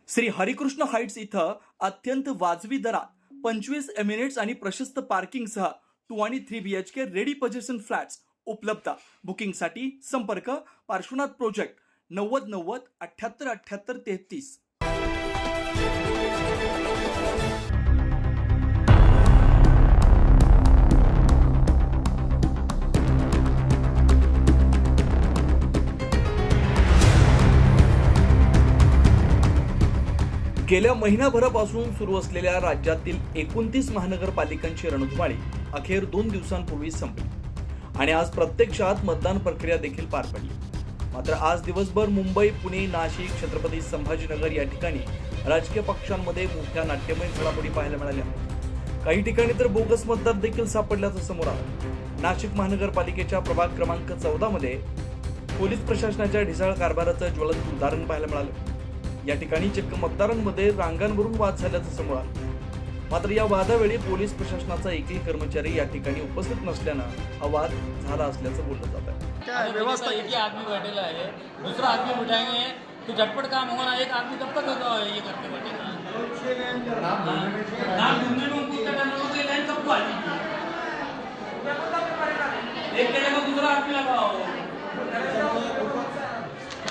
Shri Harikrishna Heights इथं अत्यंत वाजवी दरात 25 एमिनेट्स आणि प्रशस्त पार्किंगसह 2 आणि 3 BHK रेडी पोझिशन फ्लॅट्स उपलब्ध. बुकिंगसाठी संपर्क पार्श्वनाथ प्रोजेक्ट 9090 78 78 33. गेल्या महिनाभरापासून सुरू असलेल्या राज्यातील 29 महानगरपालिकांची रणधुमाळी अखेर 2 दिवसांपूर्वी संपली आणि आज प्रत्यक्षात मतदान प्रक्रिया देखील पार पडली. मात्र आज दिवसभर मुंबई, पुणे, नाशिक, छत्रपती संभाजीनगर या ठिकाणी राजकीय पक्षांमध्ये मोठ्या नाट्यमय घडामोडी पाहायला मिळाल्या. काही ठिकाणी तर बोगस मतदार देखील सापडल्याचं समोर आलं. नाशिक महानगरपालिकेच्या प्रभाग क्रमांक 14 मध्ये पोलीस प्रशासनाच्या ढिसाळ कारभाराचं ज्वलंत उदाहरण पाहायला मिळालं. या ठिकाणी चक्क मतदारांमध्ये रांगांवरून वाद झाल्याचं समोर आलं. मात्र या वादावेळी पोलीस प्रशासनाचा एकही कर्मचारी या ठिकाणी उपस्थित नसल्यानं हा वाद झाला असल्याचं बोललं जात आहे. व्यवस्था एक ही आदमी बैठेला है, दूसरा आदमी बिठाएंगे तो झटपट काम होगा ना. एक आदमी कब तक ये करके बैठेगा. नाम ढूंढने में उनको क्या करना होगा. ये लाइन कब आएगी. एक के जगह दूसरा आदमी लगाओ.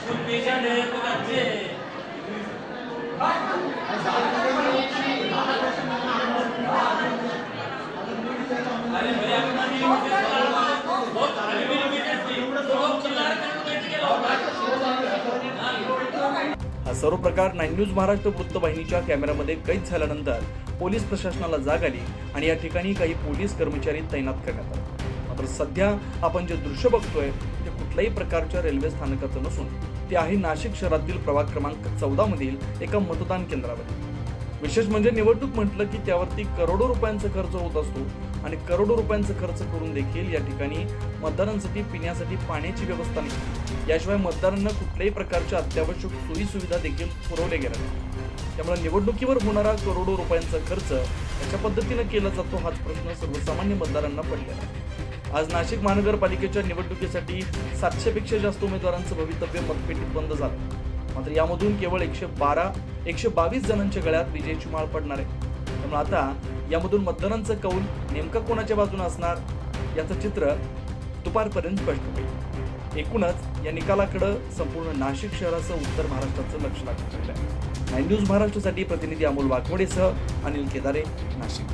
कुछ पेशेंट है, कुछ अच्छे है. अरे भैया हा सर्व प्रकार 9 न्यूज महाराष्ट्र वृत्तवाहिनीच्या कॅमेऱ्यामध्ये कैद झाल्यानंतर पोलीस प्रशासनाला जाग आली आणि या ठिकाणी काही पोलीस कर्मचारी तैनात करण्यात आले. मात्र सध्या आपण जे दृश्य बघतोय ते कुठल्याही प्रकारच्या रेल्वे स्थानकाचं नसून ते आहे नाशिक शहरातील प्रभाग क्रमांक 14 मधील एका मतदान केंद्रावर. विशेष म्हणजे निवडणूक म्हटलं की त्यावरती करोडो रुपयांचा खर्च होत असतो आणि करोडो रुपयांचा खर्च करून देखील या ठिकाणी मतदारांसाठी पिण्यासाठी पाण्याची व्यवस्था नाही. याशिवाय मतदारांना कुठल्याही प्रकारच्या अत्यावश्यक सोयी सुविधा देखील पुरवल्या गेल्या नाही. त्यामुळे निवडणुकीवर होणारा करोडो रुपयांचा खर्च कशा पद्धतीने केला जातो हाच प्रश्न सर्वसामान्य मतदारांना पडलेला आहे. आज नाशिक महानगरपालिकेच्या निवडणुकीसाठी 700 पेक्षा जास्त उमेदवारांचं भवितव्य मतपेटीत बंद झालं. मात्र यामधून केवळ 122 जणांच्या गळ्यात विजयाची माळ पडणार आहे. त्यामुळे आता यामधून मतदारांचा कौल नेमका कोणाच्या बाजूने असणार याचं चित्र दुपारपर्यंत स्पष्ट होईल. एकूणच या निकालाकडे संपूर्ण नाशिक शहरासह उत्तर महाराष्ट्राचं लक्ष लागलं आहे. 9 न्यूज महाराष्ट्रासाठी प्रतिनिधी अमोल वाघमोडेसह अनिल केदारे, नाशिक.